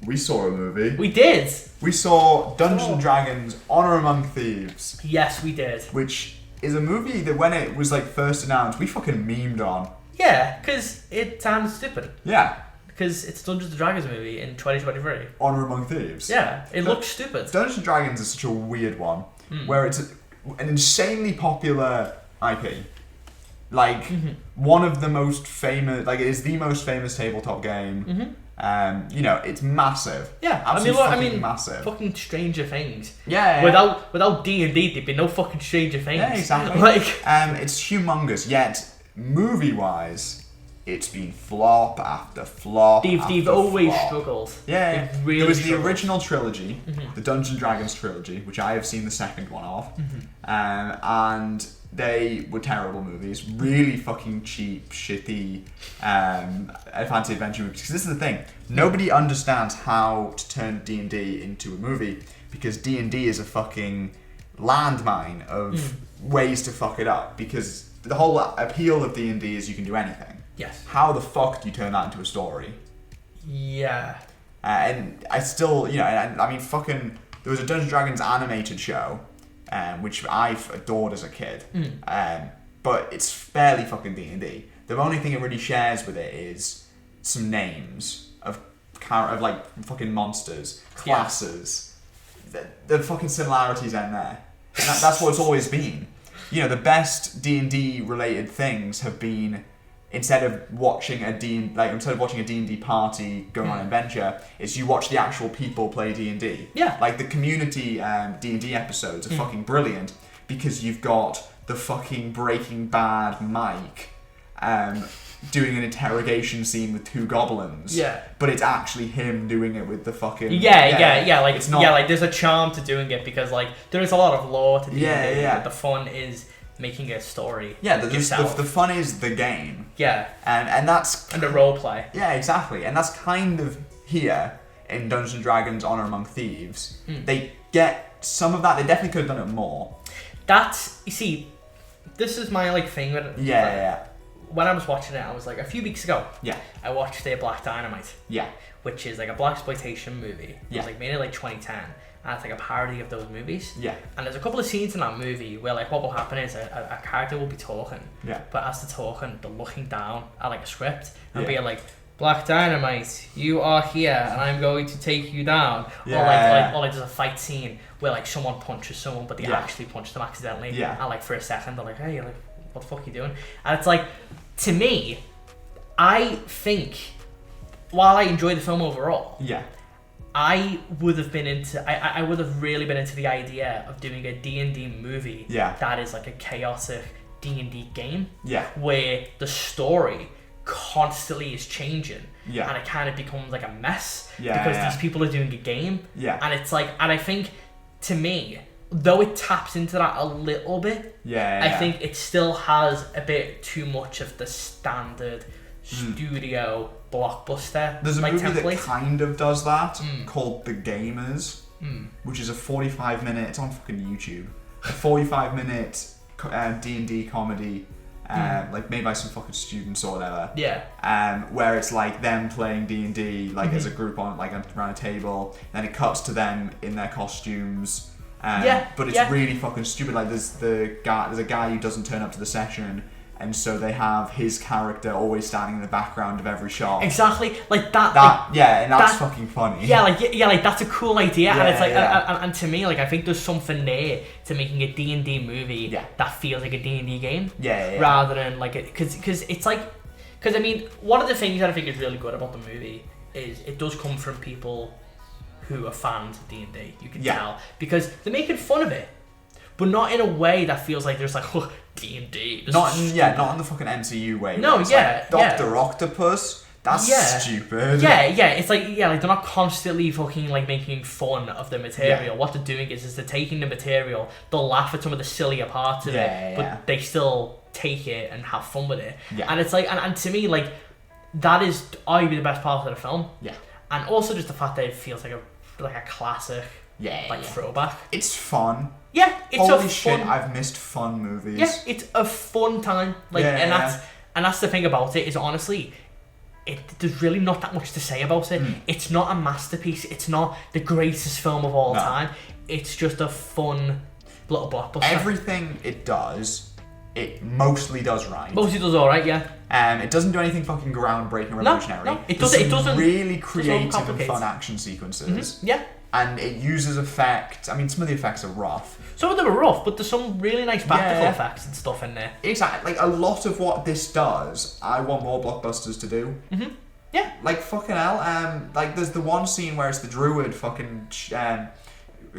We saw a movie. We did. We saw Dungeons and Dragons: Honor Among Thieves. Yes, we did. Which is a movie that when it was like first announced, we fucking memed on. Yeah, because it sounds stupid. Yeah. Because it's a Dungeons and Dragons movie in 2023. Honor Among Thieves. Yeah, it looks stupid. Dungeons and Dragons is such a weird one, where it's an insanely popular IP. Like, one of the most famous, like, it is the most famous tabletop game. You know, it's massive. Yeah, Absolutely massive. Fucking Stranger Things. Yeah. Without D&D, there'd be no fucking Stranger Things. Yeah, exactly. Like, it's humongous, yet, movie-wise, it's been flop after flop they've always struggled. Yeah, really there was struggled. the original trilogy, the Dungeons and Dragons trilogy, which I have seen the second one of, and they were terrible movies, really fucking cheap, shitty fantasy adventure movies. Because this is the thing, nobody understands how to turn D&D into a movie, because D&D is a fucking landmine of ways to fuck it up, because the whole appeal of D&D is you can do anything. Yes. How the fuck do you turn that into a story? Yeah. And I still, you know, I mean, fucking, there was a Dungeons & Dragons animated show, which I've adored as a kid, but it's barely fucking D&D. The only thing it really shares with it is some names of like fucking monsters, classes. The fucking similarities end there. And that's what it's always been. You know, the best D&D related things have been, instead of watching a D&D party going on an adventure, is you watch the actual people play D&D. Yeah. Like the community D&D episodes are fucking brilliant, because you've got the fucking Breaking Bad Mike doing an interrogation scene with two goblins. Yeah. But it's actually him doing it with the fucking... Yeah. Like, it's not... yeah, like there's a charm to doing it, because like there is a lot of lore to D&D. Yeah. But the fun is making a story. Yeah, the yourself. The fun is the game. Yeah. And that's... And the role play. Yeah, exactly. And that's kind of here in Dungeons & Dragons Honor Among Thieves. They get some of that. They definitely could have done it more. That's... You see, this is my like thing with it. Yeah. When I was watching it, I was like, a few weeks ago, Yeah. I watched Black Dynamite. Yeah. Which is like a blaxploitation movie. Yeah. It was like made in like 2010. And it's like a parody of those movies. Yeah. And there's a couple of scenes in that movie where like what will happen is a character will be talking. Yeah. But as they're talking, they're looking down at like a script and Yeah. being like, Black Dynamite, you are here and I'm going to take you down. Yeah. Or like there's a fight scene where like someone punches someone but they actually punch them accidentally. Yeah. And like for a second they're like, hey, like what the fuck are you doing? And it's like, to me, I think while I enjoy the film overall, Yeah. I would have really been into the idea of doing a D&D movie that is like a chaotic D&D game, where the story constantly is changing, and it kind of becomes like a mess because these people are doing a game, and it's like, and I think, to me, though it taps into that a little bit, I think it still has a bit too much of the standard studio blockbuster. There's a like movie template that kind of does that called The Gamers, which is a 45-minute. It's on fucking YouTube. A 45-minute D&D comedy, like made by some fucking students or whatever. Yeah. Where it's like them playing D&D like as a group on like around a table. Then it cuts to them in their costumes. But it's really fucking stupid. Like there's a guy who doesn't turn up to the session, and so they have his character always standing in the background of every shot. Exactly, like that. And that's fucking funny. Yeah, like that's a cool idea, and it's like, and to me, like I think there's something there to making a D&D movie that feels like a D&D game. Rather than like because it's like, because I mean, one of the things that I think is really good about the movie is it does come from people who are fans of D&D. You can tell, because they're making fun of it, but not in a way that feels like there's like, oh, D&D. Not in the fucking MCU way. No, like Dr. Octopus. That's stupid. It's like, like they're not constantly fucking like making fun of the material. What they're doing is they're taking the material, they'll laugh at some of the sillier parts of it, but they still take it and have fun with it. And it's like, and to me, like, that is arguably the best part of the film. And also just the fact that it feels like a classic, throwback. It's fun. It's Holy shit, I've missed fun movies. It's a fun time. And that's the thing about it, is honestly, there's really not that much to say about it. It's not a masterpiece. It's not the greatest film of all time. It's just a fun little blockbuster. Everything it does, it mostly does right. Mostly does all right, yeah. It doesn't do anything fucking groundbreaking, revolutionary. No, it doesn't. Really creative and fun action sequences. Yeah. And it uses effects. I mean, some of the effects are rough. Some of them are rough, but there's some really nice practical effects and stuff in there. Exactly. Like, a lot of what this does, I want more blockbusters to do. Yeah. Like, fucking hell. Like, there's the one scene where it's the druid fucking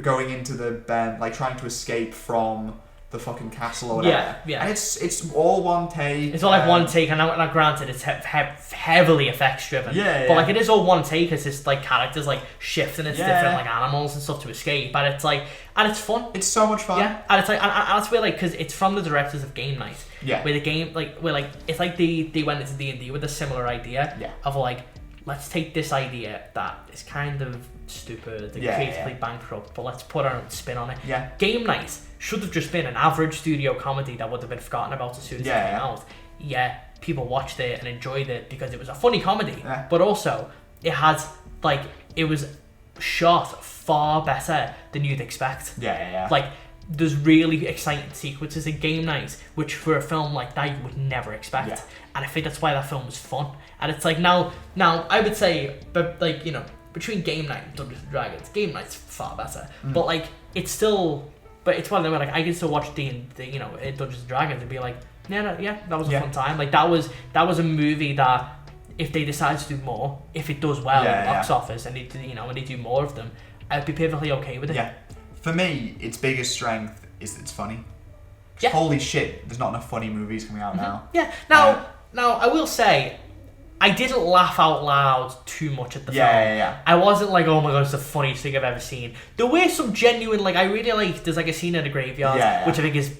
going into the like trying to escape from the fucking castle or whatever. Yeah. And it's all one take. It's all like one take, and now granted, it's heavily effects driven. Yeah. But like, it is all one take. It's just like characters like shifting into different like animals and stuff to escape, and it's like, and it's fun. It's so much fun. Yeah, and it's like, and that's where like, because it's from the directors of Game Night. Yeah. Where the game it's like they went into D&D with a similar idea. Yeah. Of like, let's take this idea that is kind of stupid and creatively bankrupt, but let's put our own spin on it. Yeah. Game Night should have just been an average studio comedy that would have been forgotten about as soon as it came out. Yeah, people watched it and enjoyed it because it was a funny comedy, but also it had like, it was shot far better than you'd expect. Yeah. Like, there's really exciting sequences in Game Night, which for a film like that you would never expect. Yeah. And I think that's why that film was fun. And it's like, now I would say, but like, you know, between Game Night and Dungeons and Dragons, Game Night's far better. But like, it's still, but it's one of them where like, I can still watch Dungeons and Dragons and be like, that was a fun time. Like, that was a movie that, if they decide to do more, if it does well in the box office and they do more of them, I'd be perfectly okay with it. Yeah. For me, its biggest strength is that it's funny. Yeah. Holy shit, there's not enough funny movies coming out now. Yeah. Now I will say, I didn't laugh out loud too much at the film. Yeah. I wasn't like, oh my god, it's the funniest thing I've ever seen. There were some genuine, like, I really like, there's like a scene in a graveyard, which I think is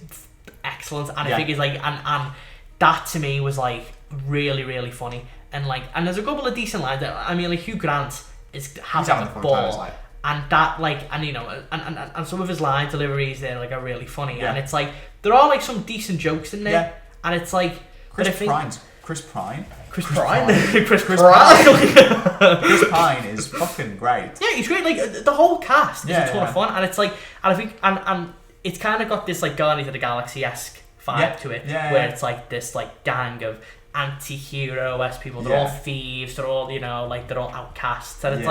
excellent, and I think is like, and that to me was like really, really funny. And like, and there's a couple of decent lines. I mean, like, Hugh Grant is having a ball. And that, like, and you know, and some of his line deliveries there, like, are really funny. And it's like, there are like some decent jokes in there. And it's like, Chris Pine Chris Pine is fucking great. Yeah, he's great. Like, the whole cast is a ton of fun. And it's like, and I think, and it's kind of got this like Guardians of the Galaxy-esque vibe to it, where it's like this like gang of anti-hero-esque people. They're all thieves. They're all, you know, like, they're all outcasts. And it's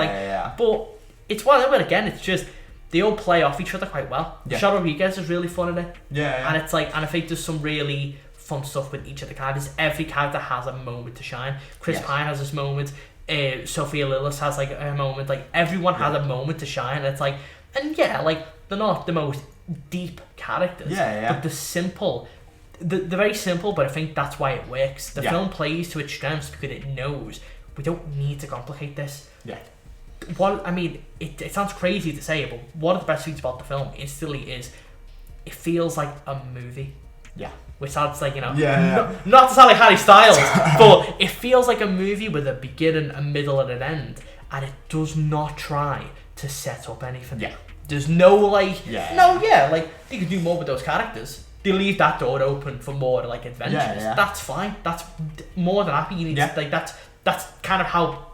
but it's one of them where, again, it's just, they all play off each other quite well. Michelle Rodriguez is really fun in it. And it's like, and I think there's some really fun stuff with each of the characters. Every character has a moment to shine. Chris Pine has this moment. Sophia Lillis has like a moment. Like, everyone has a moment to shine. And it's like, and like, they're not the most deep characters. But they're very simple, but I think that's why it works. The film plays to its strengths because it knows we don't need to complicate this. What I mean, it sounds crazy to say, but one of the best things about the film instantly is it feels like a movie. Which sounds like, you know, not to sound like Harry Styles, but it feels like a movie with a beginning, a middle, and an end, and it does not try to set up anything. There's no like, like, they could do more with those characters. They leave that door open for more like adventures. That's fine. That's more than happy. You need to, like, that's kind of how.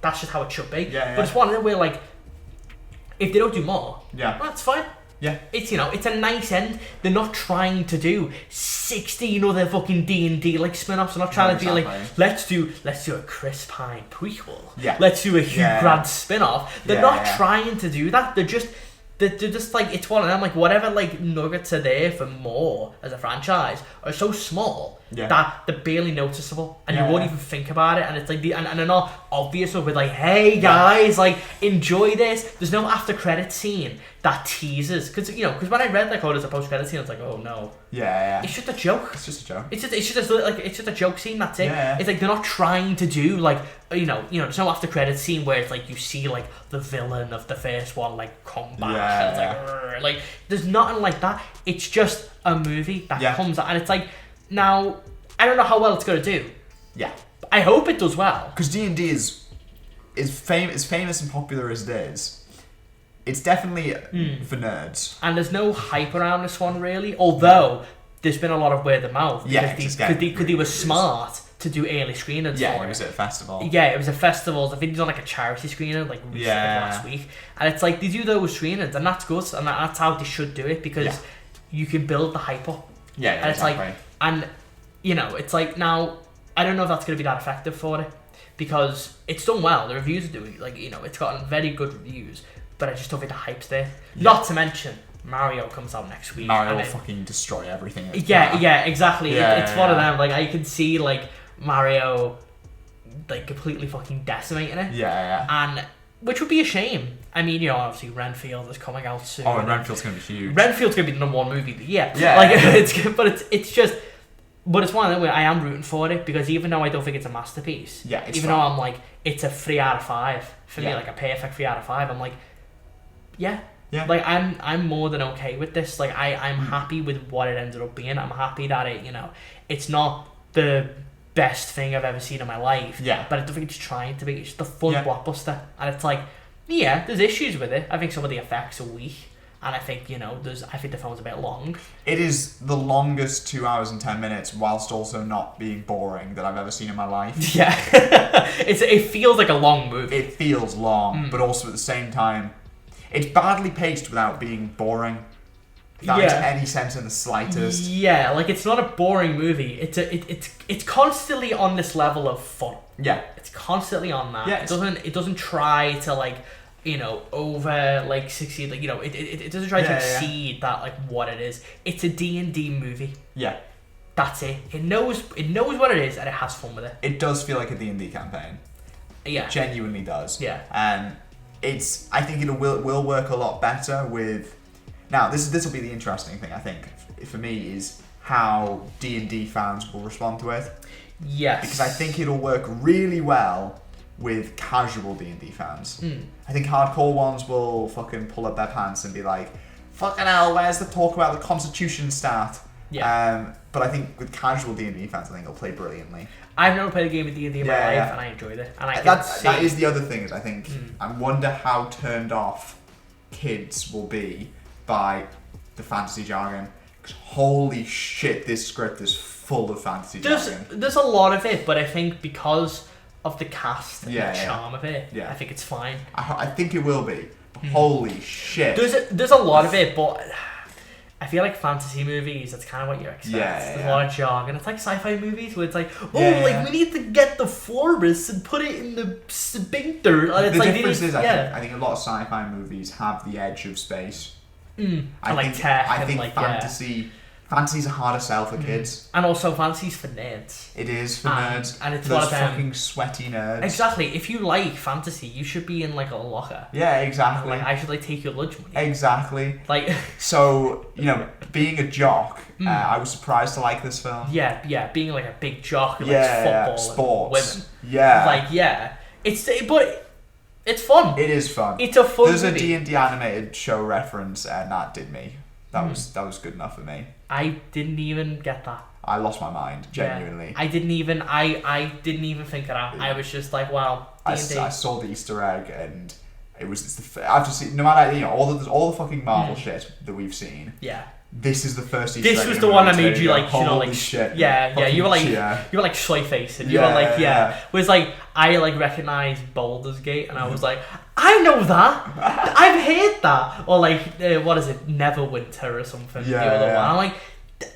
That's just how it should be. But it's one of them where, like, if they don't do more, well, that's fine. It's, you know, it's a nice end. They're not trying to do 16 other fucking D&D like spin-offs. They're not trying to be like, let's do a Chris Pine prequel. Let's do a Hugh Grant spin-off. They're not trying to do that. They're just like, it's one of them, like, whatever like nuggets are there for more as a franchise are so small that they're barely noticeable, and you won't even think about it, and it's like and they're not obvious with like, hey guys, like, enjoy this. There's no after credit scene that teases, because when I read like, oh, there's a post credit scene, I was like, oh no, it's just a joke. It's just a joke scene. That's it. It's like, they're not trying to do like, you know, there's no after credit scene where it's like you see like the villain of the first one like come back, and it's like there's nothing like that. It's just a movie that comes out, and it's like, now I don't know how well it's gonna do. I hope it does well, because D&D is famous and popular as it is. It's definitely for nerds, and there's no hype around this one really. Although there's been a lot of word of mouth, because they were smart to do early screenings. Yeah, for it was at a festival. Yeah, it was a festival. I think he's on like a charity screening like recently last week, and it's like they do those screenings, and that's good, and that's how they should do it because you can build the hype up. Yeah, and it's exactly. like, and you know, it's like now I don't know if that's going to be that effective for it because it's done well. The reviews are doing like it's gotten very good reviews, but I just don't think the hype's there. Yeah. Not to mention Mario comes out next week. Mario will fucking destroy everything. Yeah, exactly. It's one of them. Like I can see like Mario like completely fucking decimating it. Yeah. And which would be a shame. I mean, obviously Renfield is coming out soon. Oh, and Renfield's gonna be huge. Renfield's gonna be the number one movie of the year. Yeah. Like it's just. But it's one of them where I am rooting for it because even though I don't think it's a masterpiece, even though I'm like it's a 3 out of 5 for me, like a perfect 3 out of 5, I'm like, yeah. Like I'm more than okay with this. Like I'm happy with what it ended up being. I'm happy that it's not the best thing I've ever seen in my life. Yeah. But I don't think it's trying to be. It's just a fun blockbuster, and it's like, there's issues with it. I think some of the effects are weak. And I think, I think the film's a bit long. It is the longest 2 hours and 10 minutes, whilst also not being boring, that I've ever seen in my life. Yeah. It feels like a long movie. It feels long, but also at the same time, it's badly paced without being boring. That makes any sense in the slightest. Yeah, like it's not a boring movie. It's constantly on this level of fun. Yeah. It's constantly on that. Yeah, it doesn't try to like over like succeed, like it doesn't try to exceed that like what it is. It's a D&D movie. Yeah, that's it. It knows what it is and it has fun with it. It does feel like a D&D campaign. Yeah, it genuinely does. Yeah, and I think it will work a lot better with. Now this will be the interesting thing I think for me is how D&D fans will respond to it. Yes, because I think it'll work really well with casual D&D fans. I think hardcore ones will fucking pull up their pants and be like, fucking hell, where's the talk about the Constitution stat? Yeah. But I think with casual D&D fans, I think it'll play brilliantly. I've never played a game of D&D in my life, and I enjoyed it. And that is the other thing, is I think, I wonder how turned off kids will be by the fantasy jargon. Because holy shit, this script is full of fantasy jargon. There's a lot of it, but I think because of the cast and the charm of it, I think it's fine. I think it will be. Holy shit. There's a lot of it, but I feel like fantasy movies, that's kind of what you expect. There's a lot of jargon. It's like sci-fi movies where it's like, we need to get the Forbus and put it in the sphincter. And it's the like, difference is, I think a lot of sci-fi movies have the edge of space. I think fantasy's a harder sell for kids. And also fantasy's for nerds. It is for nerds. And it's for those fucking sweaty nerds. Exactly. If you like fantasy, you should be in like a locker. Yeah, exactly. I should like take your lunch money. Exactly. Like so, being a jock, I was surprised to like this film. Yeah, being like a big jock who likes football sports. And women. Yeah. It's fun. It is fun. It's a fun There's movie. a D&D animated show reference, and that did me. That was good enough for me. I didn't even get that. I lost my mind, genuinely. Yeah, I didn't even think of that. I was just like, wow, D&D. I saw the Easter egg, and I've just seen, no matter all the fucking Marvel shit that we've seen. Yeah. This is the first Easter egg. This was the one that made you like, holy shit. Yeah. You were like soy face, and you were like, yeah. It was like I like recognized Baldur's Gate, and I was like, I know that. I've heard that. Or like, what is it, Neverwinter or something? The other one. I'm like,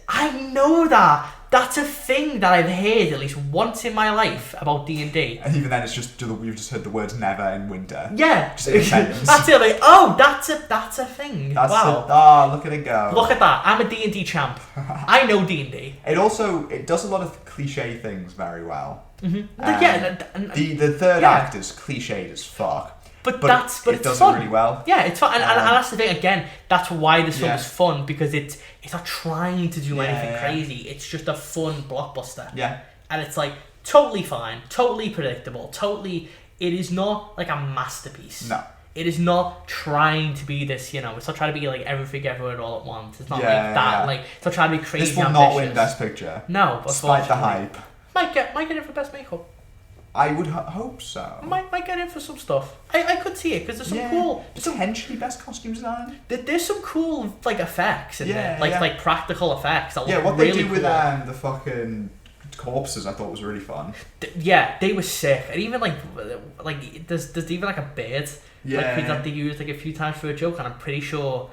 I know that. That's a thing that I've heard at least once in my life about D&D. And even then, it's just we've just heard the words never and winter. Yeah, just in a sentence. That's it. Like, oh, that's a thing. Wow. Look at it go. Look at that. I'm a D&D champ. I know D&D. It does a lot of cliche things very well. Mm-hmm. The third act is cliched as fuck. But it does it really well. Yeah, it's fun, and that's the thing. Again, that's why this film is fun, because it's not trying to do anything crazy. It's just a fun blockbuster. Yeah, and it's like totally fine, totally predictable, totally. It is not like a masterpiece. No, it is not trying to be this. It's not trying to be like everything, everywhere, all at once. It's not like that. Yeah. Like it's not trying to be crazy. This will not win Best Picture. No, despite the hype. Might get it for Best Makeup. I would hope so. Might get in for some stuff. I could see it because there's some cool, potentially best costume design. There's some cool like effects in there, like practical effects. That what really they do cool. with the fucking corpses I thought was really fun. Yeah, they were sick. And even like there's even like a bird that they used like a few times for a joke, and I'm pretty sure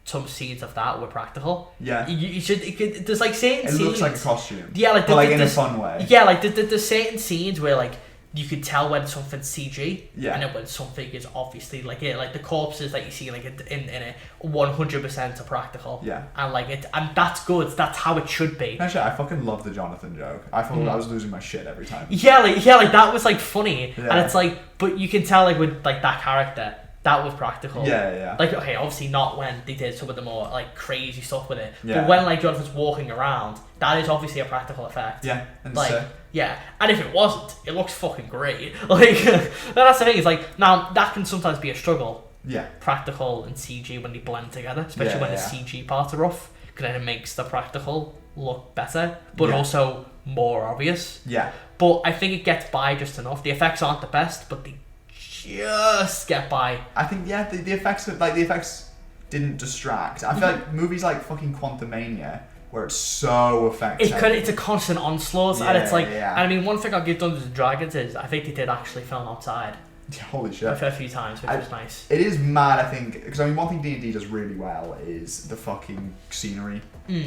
some scenes of that were practical. Yeah. There's like certain scenes. It looks like a costume. Yeah, like but like in a fun way. Yeah, like there's certain scenes where like you could tell when something's CG, and then when something is obviously like the corpses that you see like in it 100% are practical. Yeah, and that's good. That's how it should be. Actually, I fucking love the Jonathan joke. I thought I was losing my shit every time. Yeah, like that was like funny, and it's like, but you can tell like with like that character. That was practical. Yeah. Like, okay, obviously not when they did some of the more like crazy stuff with it. Yeah. But when like Jonathan's walking around, that is obviously a practical effect. Yeah. And like, yeah. And if it wasn't, it looks fucking great. Like, that's the thing. Is like now that can sometimes be a struggle. Yeah. Practical and CG when they blend together, especially when the CG parts are rough, because then it makes the practical look better, but also more obvious. Yeah. But I think it gets by just enough. The effects aren't the best, but they just get by. I think the effects didn't distract. I feel like movies like fucking Quantumania, where it's so effective. It's a constant onslaught, and it's like, and I mean, one thing I'll give Dungeons and Dragons is I think they did actually film outside. Holy shit! A few times, which was nice. It is mad, I think, because I mean, one thing D&D does really well is the fucking scenery.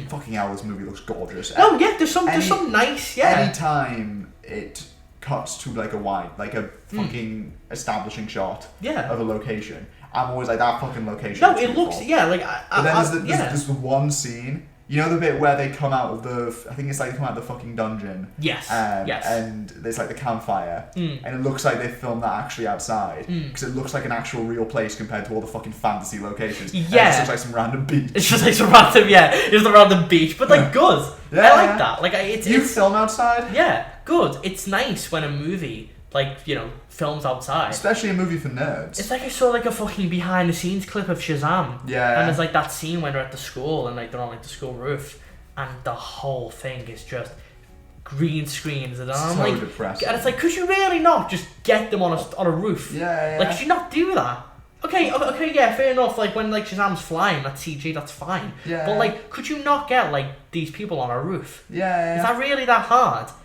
Fucking hell, this movie looks gorgeous. Oh yeah, there's some nice. Yeah. Anytime it cuts to like a fucking establishing shot of a location, I'm always like, that fucking location. No, it looks but then there's the one scene, you know, the bit where they come out of I think it's like they come out of the fucking dungeon. Yes. And there's like the campfire, and it looks like they filmed that actually outside, because it looks like an actual real place compared to all the fucking fantasy locations. Yeah. And it just looks like some random beach. It's just like some random, just a random beach, but like good. Yeah, I like that. Like it's film outside. Yeah, good. It's nice when a movie films outside. Especially a movie for nerds. It's like I saw like a fucking behind the scenes clip of Shazam. Yeah. And there's like that scene when they're at the school and like they're on like the school roof, and the whole thing is just green screens, and I'm like, depressing. And it's like, could you really not just get them on a roof? Yeah. Like, could you not do that? Okay, yeah, fair enough. Like when like Shazam's flying, that's CG, that's fine. Yeah. But like, could you not get like these people on a roof? Yeah. Is that really that hard?